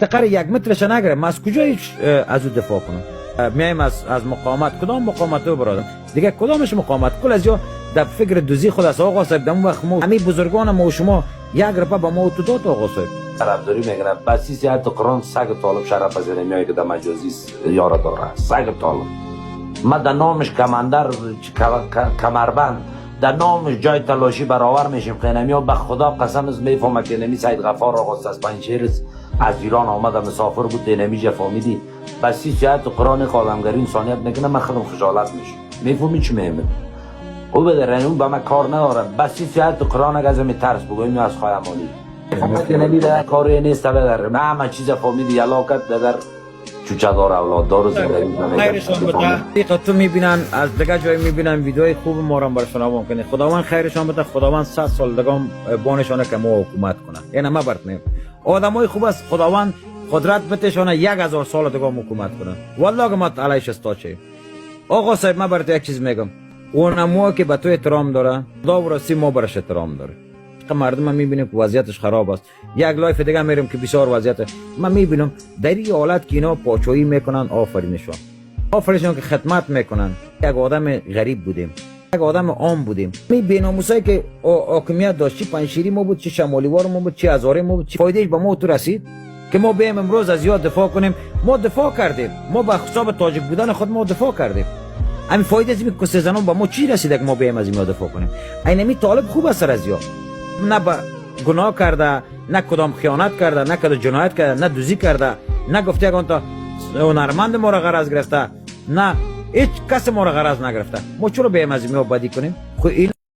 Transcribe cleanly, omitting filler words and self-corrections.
تقر 1 مترش نگره، من از کجا از او دفاع کنم؟ میایم از مقاومت، کدام مقاومت رو برادم دیگه، کدامش مقاومت؟ کل از یا در فکر دوزی خود است. آقا صاحب دم وقت ما همین بزرگان ما و شما 1 روپیه به ما تو داد. آقا صاحب طرفداری میکنه بسیسی حد قرآن سگ طالب شرف از میایی که در مجازی یار داره. سگ طالب ما در نامش کماندر کمربند، در نامش جای تلاشی برابر میشیم. قینمی ها به خدا قسم از میفهمه که نمی سید غفار آقا از پنجشیر از ایران آمده مسافر بود، نمیجه فهمیدی بسی سیاحت قرآن خادمگری انسانیت میکنه. من خودم خجالت میشم. میفهمی چی میگم؟ او بدرن اون به من کار نداره. بسی سیاحت قرآن اگه از می ترس بگویم از خواهمانی فهمت نمیده کاری نیست. بدر من همه چیز فهمیدی یلاکت بدر چوچه دار اولاد دار زندگی خیرشان بده. تو میبینن از دیگه جای میبینن ویدیوهای خوب ما را برشون ممکنه. خداوند خیرشان بده. خداوند 100 سال دیگه بانشانه که ما حکومت کنه. یعنی ما برتنیم آدمای خوب است. خداوند قدرت بتشانه 1000 سال دیگه حکومت کنه. والله که ما علیش استاچه. آقا صاحب من برات یک چیز میگم. اونمو که به تو احترام داره خدا ورسی ما برش احترام داره. مردم من میبینیم که وضعیتش خراب است. یک لایف دیگه میریم که بسیار وضعیت من میبینم در این حالت که اینا پاچویی میکنن. آفرینشون که خدمت میکنن. یک آدم غریب بودیم، یک آدم عام بودیم. می بیناموسایی که حاکمیت داشت، چی پنجشیری ما بود، چی شمالیوار ما بود، چی هزاره ما بود، چی فایدهش به ما تو رسید که ما بیایم امروز از یاد دفاع کنیم؟ ما دفاع کردیم. ما به حساب تاجیک بودن خود ما دفاع کردیم. همین فایده از این کسی زنان به ما چی رسیده که ما بیایم از این دفاع کنیم؟ اینمی طالب خوب است از یا نه با گناه کرده، نه کدام خیانت کرده، نه کدام جنایت کرده، نه دوزی کرده، نه گفته اگه تا هنرمند ما را غرض گرفته، نه هیچ کس ما را غرض نگرفته. ما چرا بیایم از این بدی کنیم؟ خب این